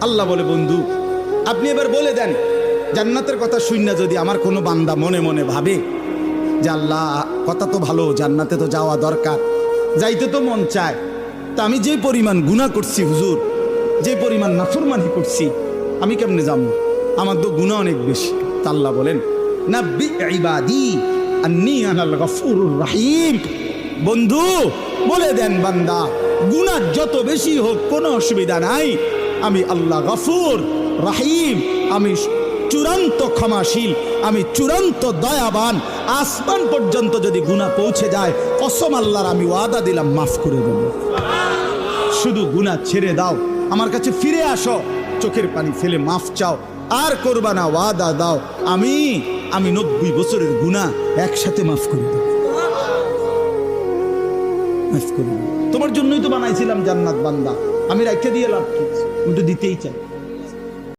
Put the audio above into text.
আল্লাহ বলে, বন্ধু আপনি এবার বলে দেন, জান্নাতের কথা শুননা যদি আমার কোনো বান্দা মনে মনে ভাবে যে আল্লাহ কথা তো ভালো, জান্নাতে তো যাওয়া দরকার, যাইতে তো মন চায়, তা আমি যে পরিমাণ গুনাহ করছি হুজুর, যে পরিমাণ নাফরমানি করছি, আমি কেমনে যাবো? আমার তো গুনাহ অনেক বেশি। তা আল্লাহ বলেন, নাব্বি ইবাদি আন্নী আনাল গফুরুর রহিম। বন্ধু বলে দেন, বান্দা গুনাহ যত বেশি হোক কোনো অসুবিধা নাই, আমি আল্লাহ গফুর রহিম, আমি চূড়ান্ত ক্ষমাশীল, আমি চূড়ান্ত দয়াবান। আসমান পর্যন্ত যদি গুনাহ পৌঁছে যায়, কসম আল্লাহর আমি ওয়াদা দিলাম মাফ করে দেব। শুধু গুনাহ ছেড়ে দাও, আমার কাছে ফিরে আসো, চোখের পানি ফেলে মাফ চাও, আর করবা না, ওয়াদা দাও, আমি 90 বছরের গুনাহ একসাথে মাফ করে দেব। মাফ করে দেব। তোমার জন্যই তো বানাইছিলাম জান্নাত বান্দা, আমি রাখতে দিয়ে লাভ কি? আমি তো দিতেই চাই।